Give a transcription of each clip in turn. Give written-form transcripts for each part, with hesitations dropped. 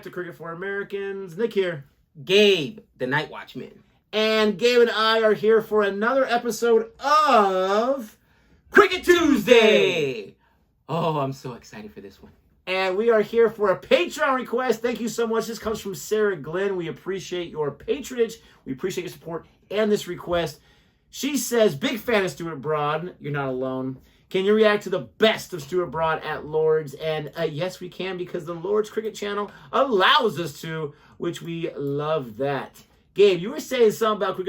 back to Cricket for Americans. Nick here. Gabe, the Night Watchman. And Gabe and I are here for another episode of Cricket Tuesday! Oh, I'm so excited for this one. And we are here for a Patreon request. Thank you so much. This comes from Sarah Glenn. We appreciate your patronage. We appreciate your support and this request. She says, big fan of Stuart Broad. You're not alone. Can you react to the best of Stuart Broad at Lord's? And yes, we can, because the Lord's Cricket channel allows us to, which we love that. Gabe, you were saying something about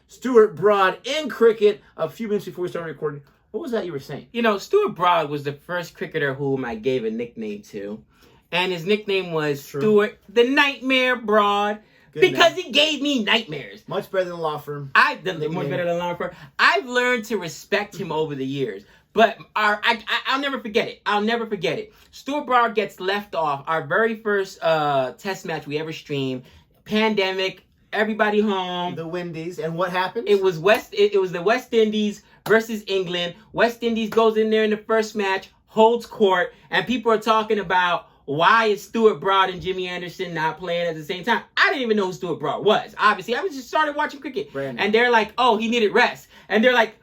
Stuart Broad in cricket a few minutes before we started recording. What was that you were saying? You know, Stuart Broad was the first cricketer whom I gave a nickname to. And his nickname was Stuart the Nightmare Broad. Because he gave me nightmares. Much better than a law firm. Much better than a law firm. I've learned to respect him over the years. But I'll never forget it. I'll never forget it. Stuart Broad gets left off our very first test match we ever streamed. Pandemic, everybody home. The Windies. And what happened? It was the West Indies versus England. West Indies goes in there in the first match, holds court, and people are talking about why is Stuart Broad and Jimmy Anderson not playing at the same time? I didn't even know who Stuart Broad was. Obviously, I was just started watching cricket. Brandon. And they're like, oh, he needed rest. And they're like,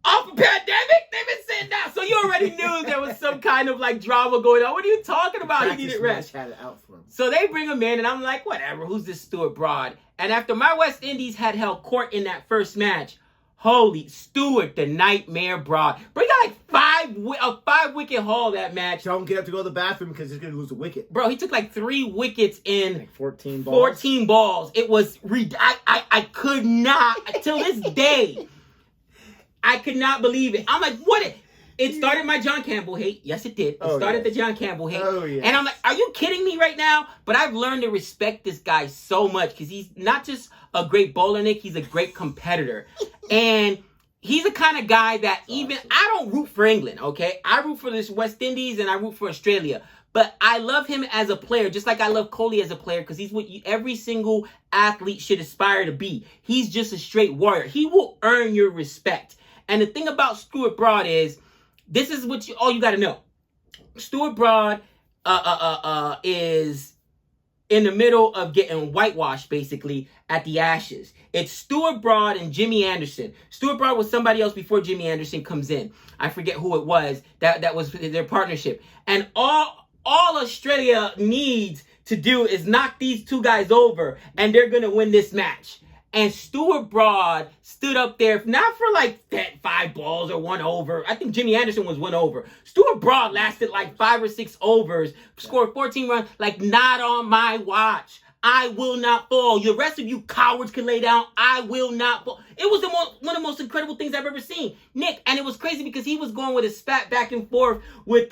off a pandemic? They've been sitting down. So you already knew there was some kind of like drama going on. What are you talking about? He needed rest. Had it out for him. So they bring him in, and I'm like, whatever, who's this Stuart Broad? And after my West Indies had held court in that first match, holy Stuart, the Nightmare Broad. Bro, he got like a 5-wicket haul that match. Don't get up to go to the bathroom because he's going to lose a wicket. Bro, he took like 3 wickets in like 14 balls. 14 balls. It was, I could not, till this day, I could not believe it. I'm like, what? It started my John Campbell hate. Yes, it did. It started the John Campbell hate. Oh, yeah. And I'm like, are you kidding me right now? But I've learned to respect this guy so much because he's not just a great bowler, Nick. He's a great competitor. And he's the kind of guy that I don't root for England, okay? I root for this West Indies and I root for Australia. But I love him as a player, just like I love Kohli as a player, because he's what every single athlete should aspire to be. He's just a straight warrior. He will earn your respect. And the thing about Stuart Broad is, this is what all you got to know. Stuart Broad is in the middle of getting whitewashed, basically, at the Ashes. It's Stuart Broad and Jimmy Anderson. Stuart Broad was somebody else before Jimmy Anderson comes in. I forget who it was. That was their partnership. And all Australia needs to do is knock these two guys over, and they're going to win this match. And Stuart Broad stood up there, not for like 5 balls or 1 over. I think Jimmy Anderson was 1 over. Stuart Broad lasted like 5 or 6 overs, scored 14 runs, like not on my watch. I will not fall. The rest of you cowards can lay down. I will not fall. It was one of the most incredible things I've ever seen. Nick, and it was crazy because he was going with a spat back and forth with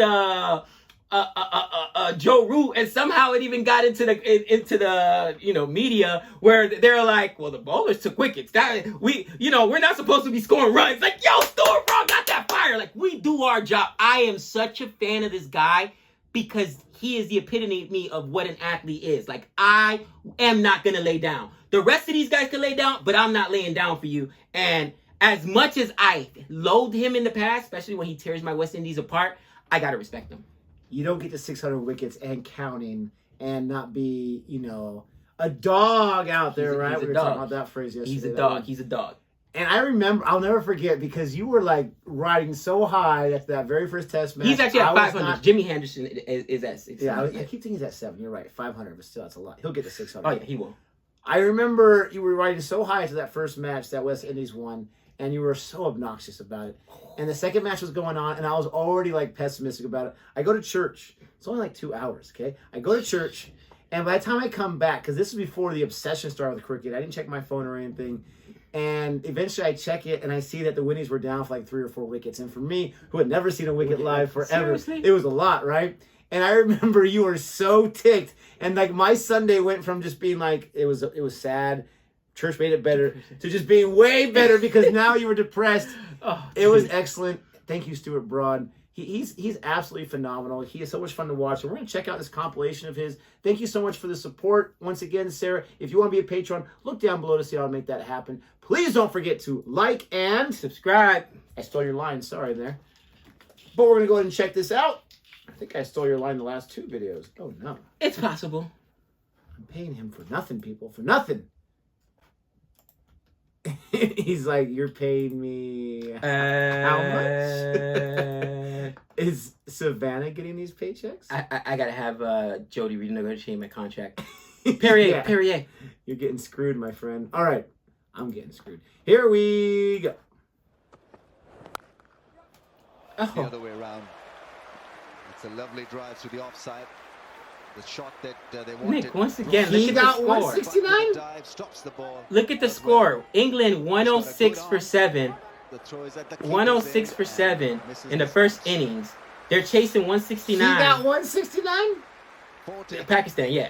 Joe Root, and somehow it even got into the media where they're like, well, the bowlers took wickets. We're not supposed to be scoring runs. Like, yo, Stuart Broad got that fire. Like, we do our job. I am such a fan of this guy because he is the epitome of what an athlete is. Like, I am not gonna lay down. The rest of these guys can lay down, but I'm not laying down for you. And as much as I loathed him in the past, especially when he tears my West Indies apart, I gotta respect him. You don't get to 600 wickets and counting and not be, a dog out there, right? He's we were talking about that phrase yesterday. He's a dog. He's a dog. And I remember, I'll never forget, because you were like riding so high after that very first test match. He's actually at 500. Jimmy Anderson is at 600. Yeah, I keep thinking he's at 7. You're right, 500, but still, that's a lot. He'll get to 600. Oh, yeah, he will. I remember you were riding so high after that first match that West Indies won, and you were so obnoxious about it. And the second match was going on, and I was already like pessimistic about it. I go to church. It's only like 2 hours, okay? I go to church, and by the time I come back, because this was before the obsession started with cricket, I didn't check my phone or anything. And eventually I check it, and I see that the Windies were down for like 3 or 4 wickets. And for me, who had never seen a wicket live forever, it was a lot, right? And I remember you were so ticked. And like my Sunday went from just being like, it was sad, church made it better, to just being way better because now you were depressed. It was excellent. Thank you, Stuart Broad. He's absolutely phenomenal. He is so much fun to watch. And we're going to check out this compilation of his. Thank you so much for the support. Once again, Sarah, if you want to be a patron, look down below to see how to make that happen. Please don't forget to like and subscribe. I stole your line. Sorry there. But we're going to go ahead and check this out. think I stole your line in the last 2 videos. Oh, no. It's possible. I'm paying him for nothing, people. For nothing. He's like, you're paying me how much? Is Savannah getting these paychecks? I gotta have Jody renegotiate my contract. Perrier, Yeah. Perrier. You're getting screwed, my friend. All right. I'm getting screwed. Here we go. The Oh, other way around. It's a lovely drive through the offside. The shot that they wanted. Nick, once again, He look at got the score. 169? Dive stops the ball. Look at the score. England 106 for 7. The throw is at the keeper's 106 end for and 7 misses in the the first six. innings. They're chasing He 169. got 169? 40. Pakistan, yeah.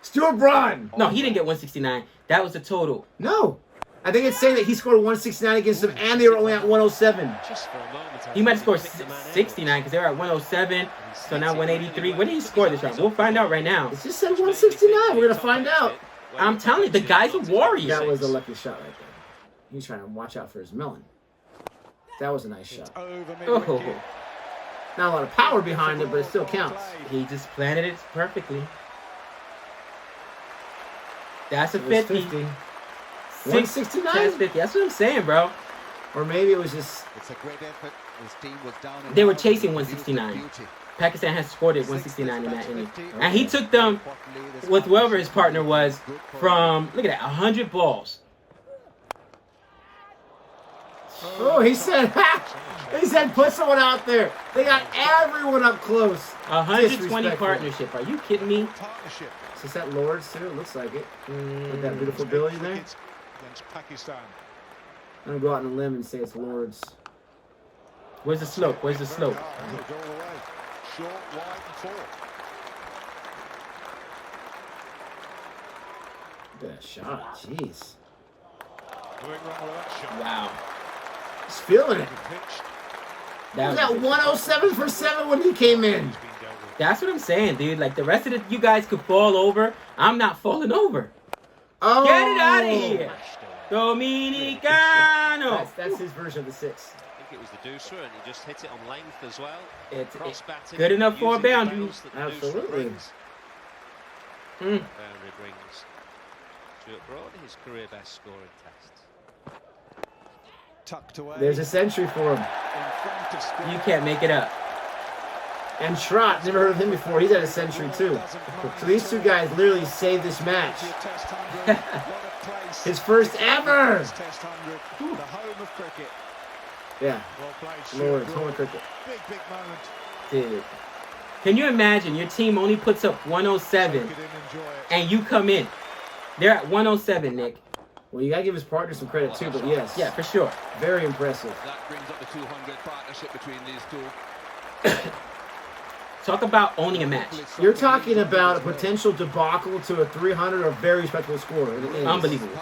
Stuart Broad. No, he didn't get 169. That was the total. No. I think it's saying that he scored 169 against them, and they were only at 107. Just for a moment, I He might have thought scored picked the man out. 69 because they were at 107. So now 183. What did he score this round? We'll find out right now. It just said 169. We're going to find out. I'm telling you, the guy's a warrior. That was a lucky shot right there. He's trying to watch out for his melon. That was a nice shot. Oh, Not a lot of power behind it, but it still counts. he just planted it perfectly. That's a It was 50. 50. 169? 169? 50. That's what I'm saying, bro. Or maybe it was just... It's a great effort. His team was down in They were power. chasing He 169. used the beauty. Pakistan has scored at 169 in that inning. And he took Very them importantly, this with whoever his partnership partner was good for from, look at that, 100 balls. Oh, he said, he said, put someone out there. They got everyone up close. 120 Disrespectful. partnership. Are you kidding me? Partnership. Is that Lords too? It looks like it. With that beautiful Billy in there. Against Pakistan. I'm going to go out on a limb and say it's Lords. Where's the slope? Where's the slope? Goes all the way. Short, wide, and four. Look at that shot. Jeez. Doing wrong with that shot. Wow. He's feeling it. Good pitch. He That was at 107 for 7 when he came in. He's been dealt with. That's what I'm saying, dude. Like, the rest of you guys could fall over. I'm not falling over. Oh. Get it out of here. Mashed away. Dominicano. That's his version of the 6. I think it was the dooser, and he just hit it on length as well. It's Cross batting, good enough for a using the boundary. bounce that the dooser Absolutely. brings. Mm. Boundary brings Stuart Broad his career best scoring test. tucked away. There's a century for him. in front of score. You can't make it up. And Trot, never heard of him before. He's at a century too. So these two guys literally saved this match. His first ever. Test 100, the home of cricket. Yeah, Well played, Stuart Lords, Broad. home of cricket. Big moment. Dude. Can you imagine your team only puts up 107 Soak it in, enjoy it. and you come in? They're at 107, Nick. Well, you gotta give his partner some credit too, but yes. Yeah, for sure. Very impressive. That brings up the 200 partnership between these two. Talk about owning a match. You're talking about a potential debacle to a 300 or very respectable score. And it is. Unbelievable.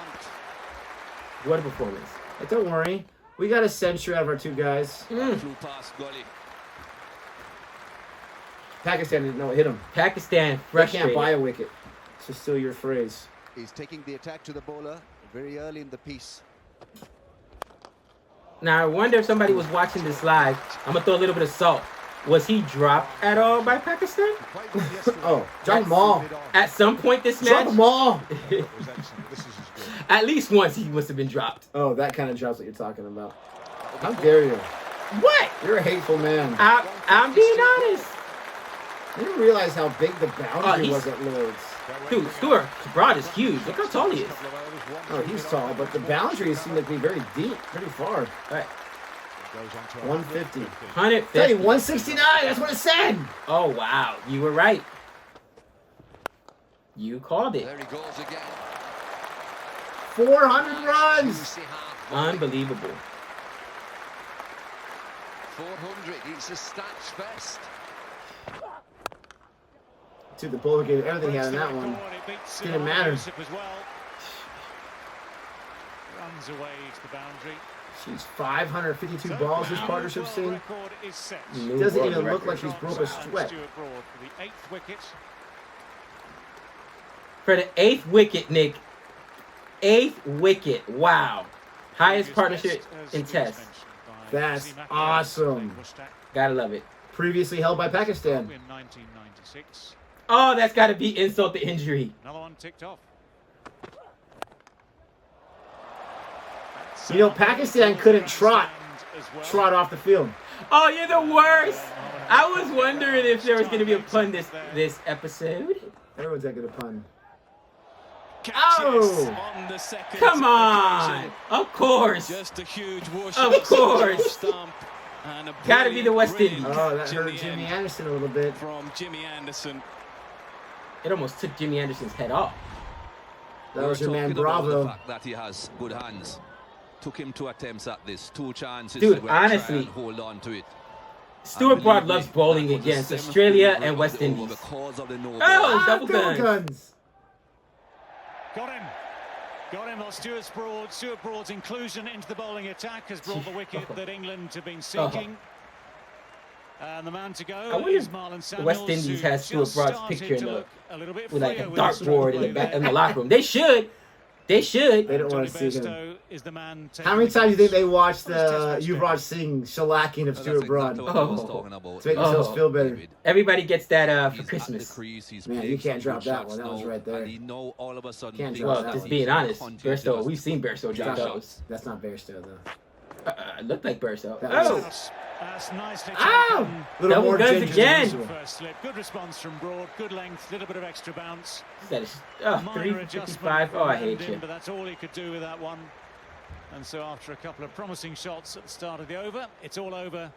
What a performance. Hey, don't worry. We got a century out of our two guys. Mm. Through pass gully. Pakistan didn't know what hit him. Pakistan They frustrated. can't buy a wicket. To steal your phrase. He's taking the attack to the bowler very early in the piece. Now, I wonder if somebody was watching this live. I'm going to throw a little bit of salt. Was he dropped at all by Pakistan? Played them yesterday. Oh, drop them all. At some point this Drop match? them all. It was excellent. This is as good. At least once he must have been dropped. Oh, that kind of drops what you're talking about. How dare you? What? You're a hateful man. I'm being honest. You didn't realize how big the boundary he's- was at Lords. Dude, Stuart Broad is huge. Look how tall he is. Oh, he's tall, but the boundary seemed to be very deep, pretty far. All right. 150. 150. Tell you, 169. That's what it said. Oh, wow. You were right. You called it. There he goes again. 400 runs. Juicy half. Unbelievable. 400. It's a stats fest. Dude, the bowler gave everything he had in that one. Didn't matter. As well. Runs away to the boundary. She's 552 balls this Now partnership's the world seen. record is set. New Doesn't world even look record. like he's broke a sweat. Stuart Broad for the 8th wicket. For the 8th wicket, Nick. 8th wicket. Wow. Highest partnership in Test. That's awesome. Gotta love it. Previously held by Pakistan. In 1996. Oh, that's got to be insult to injury. Another one ticked off. You know, Pakistan couldn't trot off the field. Oh, you're the worst. I was wondering if there was going to be a pun this episode. Everyone's that good a pun. Catches on the second Come on. occasion. Of course. Just a huge whoosh. Of course. Stump and a Gotta be the West brilliant Indies. Oh, that in hurt the Jimmy end Anderson a little bit. from Jimmy Anderson. It almost took Jimmy Anderson's head off. That was your man Talking about Bravo. The fact that he has good hands. Took him 2 attempts at this, 2 chances. Dude, to try honestly, and hold on to it. Stuart Broad loves bowling against Australia and West Indies. Oh, double guns. Got him. Got him on Stuart Broad. Stuart Broad's inclusion into the bowling attack has brought the wicket that England have been seeking. And the man to go I wonder is if Marlon the Samuels, West Indies who has Stuart just Broad's started picture to in look a little bit with like a freer with the dartboard in blue the there. locker room. They should. They should. They don't want to Johnny see him. Bairstow is the man How many times do you think they watched What is Test match Yuvraj Singh shellacking of Stuart Broad Exactly what I was talking about. to make themselves Oh. feel better? Everybody gets that for He's at Christmas. the crease, he's Man, playing you can't some drop good that shots one. That was now, right there. And he know all of a sudden Can't thinks drop Well, that that just one. being he's gonna honest, continue Bairstow, to we've seen Bairstow drop Stop. those. That's not Bairstow though. It looked like Bairstow. That was- Oh, That's nicely Ow! taken. Little Double more guns ginger than again. usual. First slip. Good response from Broad. Good length. Little bit of extra bounce. that is Minor 355. adjustment Oh, I from hate Landon, you. But that's all he could do with that one. And so after a couple of promising shots at the start of the over, it's all over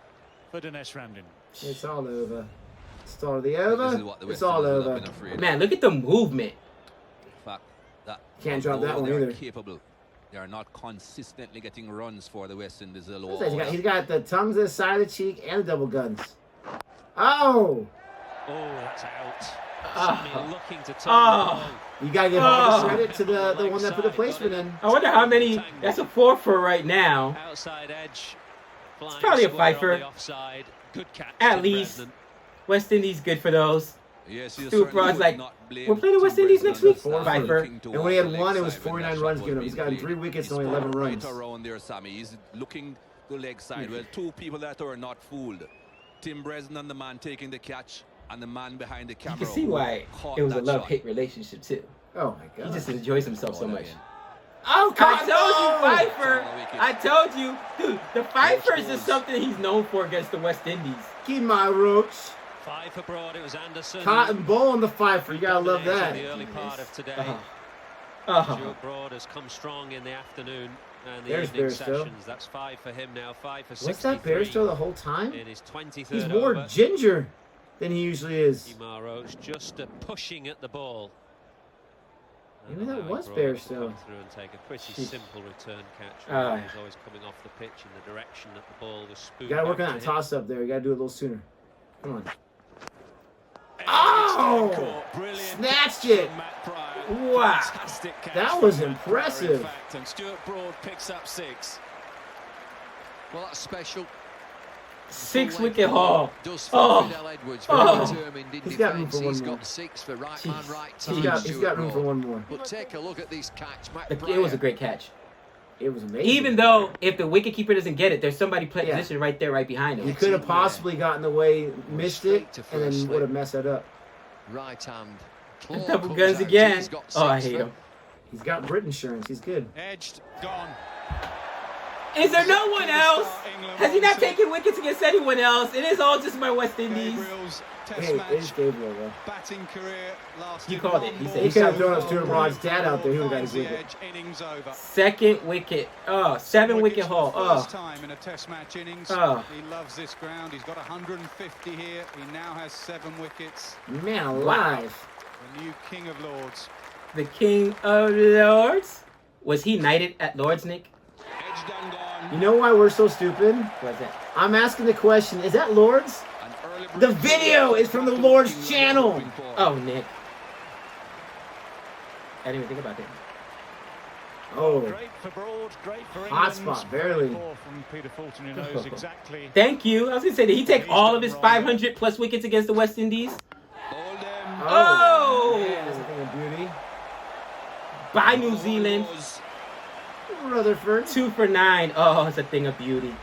for Dinesh Ramdin. It's all over. Start of the This is over. what the It's West all Indies have over. been afraid of. Man, look at the movement. The fact that Can't drop that although one they are either. capable, they are not consistently getting runs for the West Indies. He's got the tongues to the side of the cheek and the double guns. Oh! Oh, that's out. Ah. Sammy looking to turn Ah. the You gotta give all the Oh. credit to the one that put the placement in. I wonder how many. That's a 4 for right now. ball. Outside edge. Flying probably a square on fifer. the offside. Good catch. At Tim least. Brennan. West Indies good for those. Yes, you Stuart certainly Broad's would like, not blame we're playing the West Tim Indies Brennan next week? for not Fifer. looking to And when he had walk the one, leg it was side when 49 that runs shot given him. was He's being gotten played. 3 wickets He's and only 11 gone runs. right around there, Sammy. He's looking the leg side. Well, 2 people that are not fooled. Tim Brennan, the man taking the catch, and the man behind the You camera. can see who why caught it was a that shot. love-hate relationship too. Oh my He god. just enjoys himself so Ball much. again. Oh, I told you, no! Pfeiffer. Oh, wicket. I told you, dude. The Pfeifers is scores. something he's known for against the West Indies. Keep my roach. 5 for Broad. It was Anderson. Cotton bowl on the Pfeiffer. You gotta love Dominated that. in the early part of today. Oh. Stuart Broad has come strong in the afternoon and the There's evening Bairstow. sessions. That's 5 for him now. 5 for 63. What's that Bairstow the whole time? In his 23rd He's more over. ginger than he usually is. Imar Roach just pushing at the ball. And Maybe that allowing was Broad to Bairstow. come through and take a pretty Sheesh. simple return catch. Ah. He was always coming off the pitch in the direction that the ball was spooned. You gotta work back on that to him. toss up there. You gotta do it a little sooner. Come on. Oh! Oh! Brilliant Snatched catch it. from Matt Pryor. Wow. Fantastic catch That from was Matt Pryor, in impressive. fact, and Stuart Broad picks up 6. Well, that's special. 6-wicket haul. Does Oh. Fidel Edwards Oh. very determined in He's got room defence. for one He's more. got 6 for right man, Jeez. right time. He's got Stuart room for Broad. one more. But take a look at this catch, Matt It Pryor. was a great catch. It was amazing. Even though if the wicketkeeper doesn't get it, there's somebody playing Yeah. position right there, right behind he him. could have possibly gotten away, missed it, Straight to and then first would have slip. messed that up. Right hand. Claw Double comes guns out. again. He's got Oh, I 6 hate for- him. He's got Brit insurance. He's good. Edged, gone. Is there no one else? Has he not taken wickets against anyone else? It is all just my West Indies. Gabriel's test Hey, match it is Gabriel though. batting career lasted You called it. one He said ball. he could have said- thrown up Stuart Broad's dad out there. He would have got his Finds the wicket. edge, innings over. Second wicket. Oh, 7-wicket haul. First Oh. time in a test match innings. Oh. He loves this ground. He's got 150 here. He now has 7 wickets. Man alive. The new King of Lords. The King of Lords. Was he knighted at Lords, Nick? Edge done gone. You know why we're so stupid? Was it? I'm asking the question, is that Lords? An early The break. video is from the Lord's channel. Oh, Nick. I didn't even think about that. Oh, Great for Broad, great for England. Hot spot, barely. Poor from Peter Fulton, who knows exactly. Thank you. I was going to say, did he take all of his 500 plus wickets against the West Indies? Hold them. Oh! man, that's a thing of beauty. By New Zealand. Rutherford. 2 for 9. Oh, it's a thing of beauty.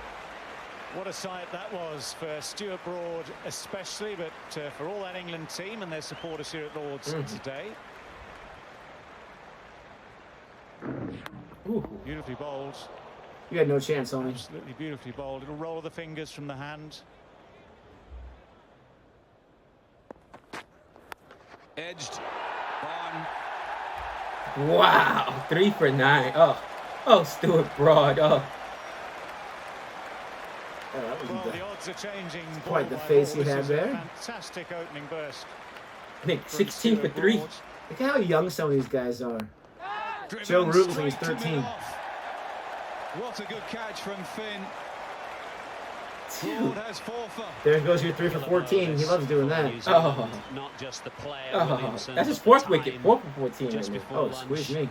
What a sight that was for Stuart Broad especially, but for all that England team and their supporters here at Lord's today. Ooh. Beautifully bowled. You had no chance, Tony. Absolutely beautifully bowled. Little roll of the fingers from the hand. Edged. On. Wow, 3 for 9. Oh, Stuart Broad. Oh, Oh, that was Well, the- the odds are changing. Quite ball the by face ball. he had This is a there. Fantastic opening burst. I think from 16 for Stuart 3. Broad. Look at how young some of these guys are. Driven Joe Root was when he was straight to 13. mid-off. What a good catch from Finn. Dude. Broad has 4 for. There goes your 3 for 14. He loves doing that. Oh. Not just the player. Oh, Williamson, that's his but 4th the wicket. time 4 for 14. just right before Oh, lunch. squeeze me.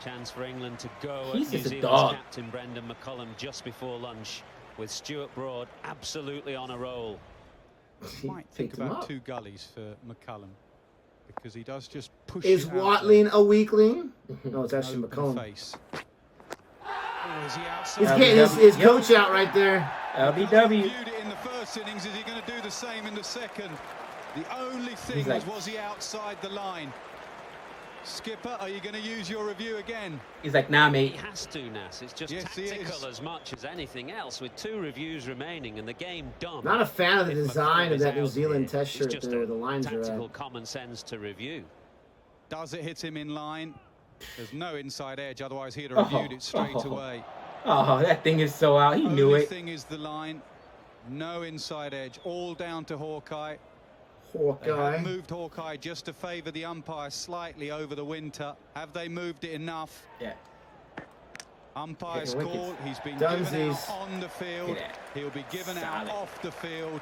Chance for England to go He's at New just a Zealand's dog. captain Brendan McCullum just before lunch, with Stuart Broad absolutely on a roll. He Might think picked him about up. 2 gullies for McCullum, because he does just push Is it out Watling there. a weakling? No, it's actually Open McCollum. face. Oh, is he outside? He's LBW. getting his coach out right there. LBW. Viewed it in the first innings. Is he going to do the same in the second? The only thing He's like- was he outside the line? Skipper, are you going to use your review again? He's like, nah, He mate. has to, Nas. It's just Yes, he tactical is. as much as anything else, with 2 reviews remaining and the game done. Not a fan of the If design McCullum of that is New out Zealand here, test it's shirt just there. a The lines are tactical at. common sense to review. Does it hit him in line? There's no inside edge, otherwise he'd have Oh, reviewed it straight oh. away. Oh, that thing is so out. He knew Only it. thing is the line. No inside edge. All down to Hawkeye. They Hawkeye. have moved Hawkeye just to favour the umpire slightly over the winter. Have they moved it enough? Yeah. Umpire's Getting call. wickets. He's been given Dunsies. out on the field. Look at that. He'll be given out Solid. off the field.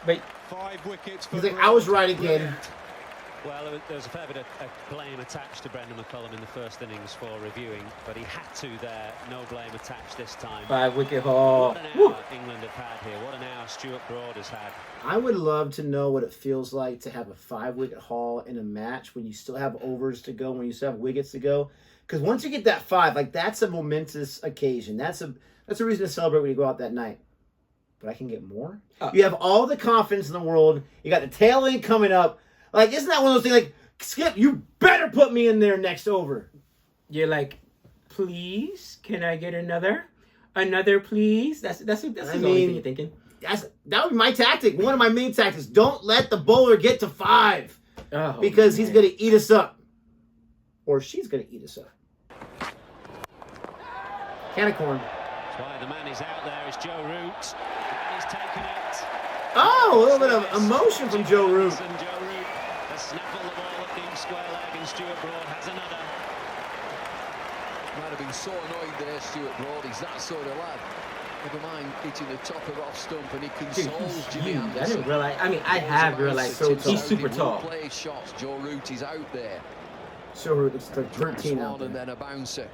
But 5 wickets for He's like, Broad. I was right again. Brilliant. Well, there was a fair bit of blame attached to Brendan McCullum in the first innings for reviewing, but he had to there. No blame attached this time. 5 wicket haul. What an Woo. hour England have had here. What an hour Stuart Broad has had. I would love to know what it feels like to have a 5-wicket haul in a match when you still have overs to go, when you still have wickets to go. Because once you get that 5, like that's a momentous occasion. That's a reason to celebrate when you go out that night. But I can get more. You have all the confidence in the world. You got the tail end coming up. Like, isn't that one of those things? Like, Skip, you better put me in there next over. You're like, please, can I get another? Another, please? That's the only thing you're thinking. That would be my tactic. One of my main tactics. Don't let the bowler get to 5. Oh, Because he's man. going to eat us up. Or she's going to eat us up. Can of corn. That's why the man is out there is Joe Root. And he's taken it. Oh, a little bit of emotion from Joe Root. And Joe Root has snaffled the ball at deep square leg, and Stuart Broad has another. Might have been so annoyed there, Stuart Broad. He's that sort of lad. Never mind hitting the top of off stump, and he Dude, consoles he's Jimmy huge. I Anderson. didn't realize. I mean, I have realized he's super tall. Play shots. Joe Root is out there. Joe Root looks like 13 out Swan and there. then a bouncer.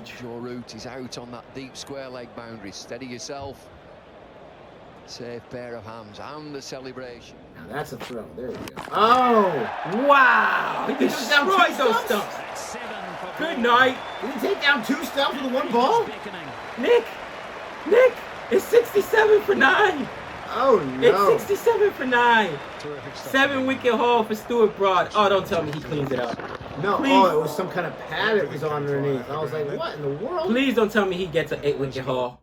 Joe Root is out on that deep square leg boundary. Steady yourself. Safe pair of hands and the celebration. Now that's a throw. There we go. Oh! Wow! He He goes down two destroyed those stumps. stumps. 7 for Good Broad. night, Did he take down 2 stumps with the 1 ball? Beckoning. Nick. It's 67 for 9. Oh no! It's 67 for 9. Terrific stuff. 7-wicket haul for Stuart Broad. Oh, don't tell me he cleans it up. No, Please. oh, it was some kind of pad that was on underneath. I was like, what in the world? Please don't tell me he gets an 8-wicket haul.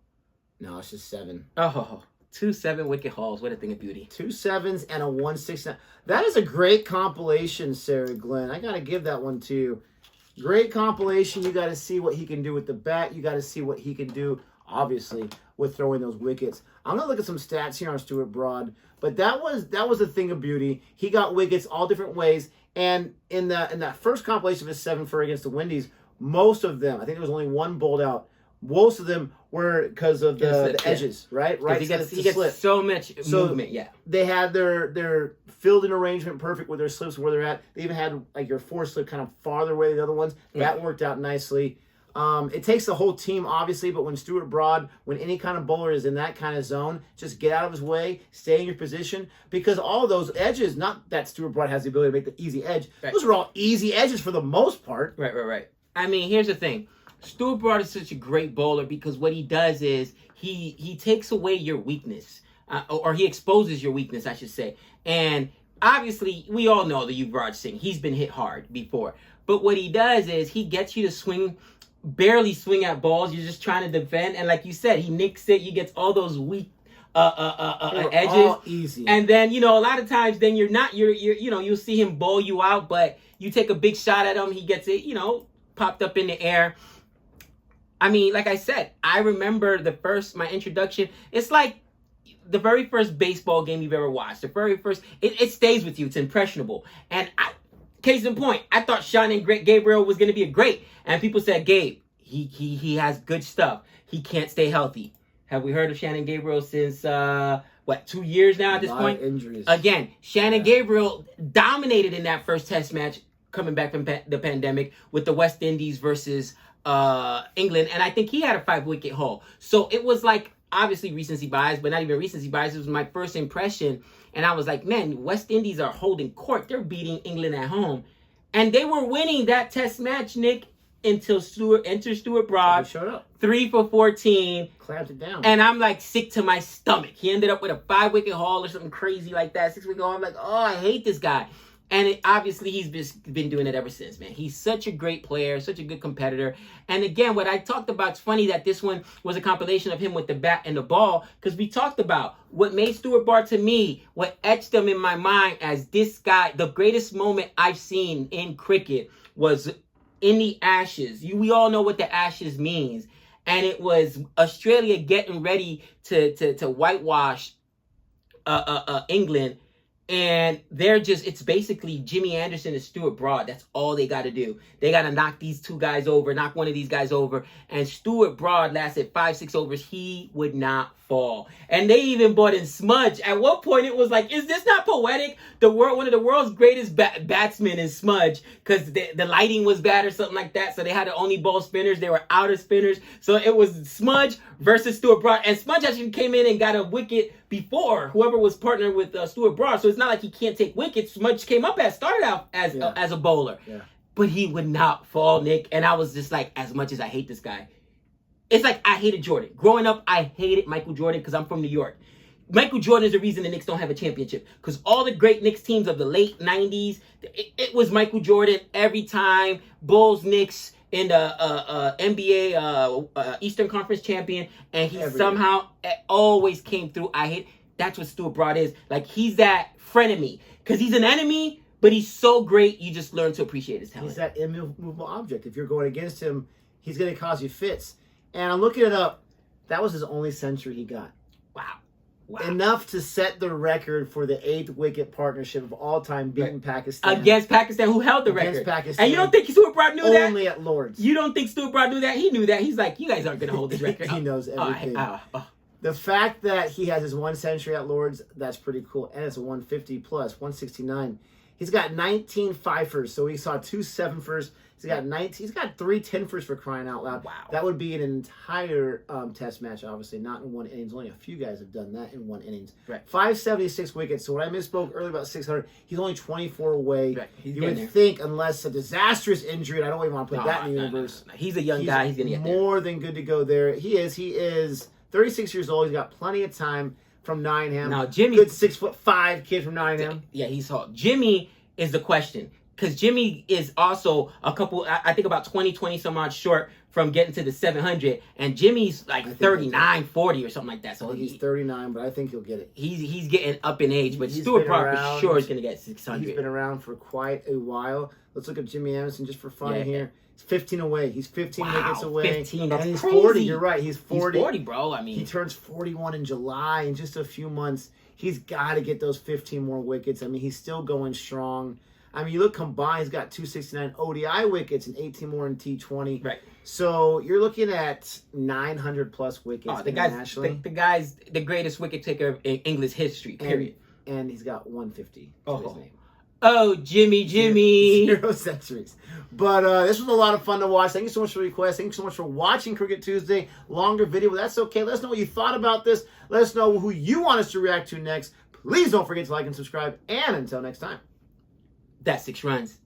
No, it's just 7. Oh, 2 7-wicket hauls. What a thing of beauty. 2 7s and a 1 6. That is a great compilation, Sarah Glenn. I gotta give that one to you. Great compilation. You got to see what he can do with the bat. You got to see what he can do, obviously, with throwing those wickets. I'm gonna look at some stats here on Stuart Broad, but that was a thing of beauty. He got wickets all different ways, and in that first compilation of his 7 for against the Windies, most of them, I think there was only 1 bowled out. Most of them were because of the edges, right? Right. He side gets to slip. so much So- movement. Yeah. They had their fielding arrangement perfect with their slips where they're at. They even had like your 4 slip kind of farther away than the other ones. That worked out nicely. It takes the whole team, obviously, but when Stuart Broad, when any kind of bowler is in that kind of zone, just get out of his way, stay in your position, because all those edges, not that Stuart Broad has the ability to make the easy edge, Right. those are all easy edges for the most part. Right. I mean, here's the thing. Stuart Broad is such a great bowler because what he does is he takes away your weakness, or he exposes your weakness, I should say. And obviously, we all know the Yuvraj Singh. He's been hit hard before. But what he does is he gets you to barely swing at balls. You're just trying to defend. And like you said, he nicks it. He gets all those weak edges. All easy. And then, a lot of times then you'll see him bowl you out, but you take a big shot at him. He gets it, popped up in the air. I mean, like I said, I remember my introduction. It's like the very first baseball game you've ever watched. The very first, it stays with you. It's impressionable. And case in point, I thought Shannon Gabriel was going to be a great. And people said, Gabe, he has good stuff. He can't stay healthy. Have we heard of Shannon Gabriel since, 2 years now at this point? Injuries. Again, Shannon Gabriel dominated in that first test match coming back from the pandemic with the West Indies versus England. And I think he had a 5-wicket haul. So it was like, obviously recency bias, but not even recency bias. It was my first impression. And I was like, man, West Indies are holding court. They're beating England at home. And they were winning that test match, Nick, until Stuart Broad. Showed up. 3 for 14. Clamped it down. And I'm like sick to my stomach. He ended up with a 5-wicket haul or something crazy like that. 6-wicket haul. I'm like, oh, I hate this guy. And obviously, he's been doing it ever since, man. He's such a great player, such a good competitor. And again, what I talked about, it's funny that this one was a compilation of him with the bat and the ball, because we talked about what made Stuart Broad, to me, what etched him in my mind as this guy, the greatest moment I've seen in cricket was in the Ashes. We all know what the Ashes means. And it was Australia getting ready to whitewash England. And it's basically Jimmy Anderson and Stuart Broad. That's all they got to do. They got to knock these two guys over, knock one of these guys over. And Stuart Broad lasted 5-6 overs. He would not fall. And they even brought in Smudge. At one point, it was like, is this not poetic? One of the world's greatest batsmen is Smudge, because the lighting was bad or something like that. So they had to only bowl spinners. They were out of spinners. So it was Smudge versus Stuart Broad. And Smudge actually came in and got a wicket before whoever was partnered with Stuart Broad. So it's not like he can't take wickets. Smudge started out as a bowler. Yeah. But he would not fall, Nick. And I was just like, as much as I hate this guy, it's like I hated Jordan. Growing up, I hated Michael Jordan because I'm from New York. Michael Jordan is the reason the Knicks don't have a championship, because all the great Knicks teams of the late 90s, it was Michael Jordan every time. Bulls, Knicks, in the NBA Eastern Conference champion, and he somehow always came through. That's what Stuart Broad is. Like, he's that frenemy, because he's an enemy, but he's so great, you just learn to appreciate his talent. He's that immovable object. If you're going against him, he's going to cause you fits. And I'm looking it up. That was his only century he got. Wow. Enough to set the record for the 8-wicket partnership of all time, beating Pakistan. Against Pakistan, who held the record. Pakistan. And you don't think Stuart Broad knew that? Only at Lord's. You don't think Stuart Broad knew that? He knew that. He's like, you guys aren't going to hold this record. He knows everything. The fact that he has his 1 century at Lord's, that's pretty cool. And it's a 150 plus, 169. He's got 19 fifers, so he saw 2 7-fers. He's got 19. He's got 3 10-fers for crying out loud. Wow. That would be an entire test match, obviously, not in 1 innings. Only a few guys have done that in 1 innings. Right. 576 wickets. So when I misspoke earlier about 600, he's only 24 away. Right. You would think, unless a disastrous injury, and I don't even want to put that in the universe. No. He's a young guy. He's going to get there. More than good to go there. He is 36 years old. He's got plenty of time from Nottingham. Now, Jimmy, good 6'5" kid from Nottingham. Yeah, he's tall. Jimmy is the question, because Jimmy is also I think about 20 some odd short from getting to the 700, and Jimmy's like 39, 40 or something like that. So he's 39, but I think he'll get it. He's getting up in age, but Stuart Broad for sure is going to get 600. He's been around for quite a while. Let's look at Jimmy Anderson just for fun here. He's 15 away. He's 15 wickets away. 15, that's and he's crazy. 40. You're right. He's 40. He's 40, bro. I mean, he turns 41 in July in just a few months. He's got to get those 15 more wickets. I mean, he's still going strong. I mean, you look combined, he's got 269 ODI wickets and 18 more in T20. Right. So you're looking at 900 plus wickets internationally. The guy's the greatest wicket taker in English history, period. And he's got 150 to his name. Oh, Jimmy. 0 centuries. But this was a lot of fun to watch. Thank you so much for the request. Thank you so much for watching Cricket Tuesday. Longer video, but that's okay. Let us know what you thought about this. Let us know who you want us to react to next. Please don't forget to like and subscribe. And until next time. That's 6 runs.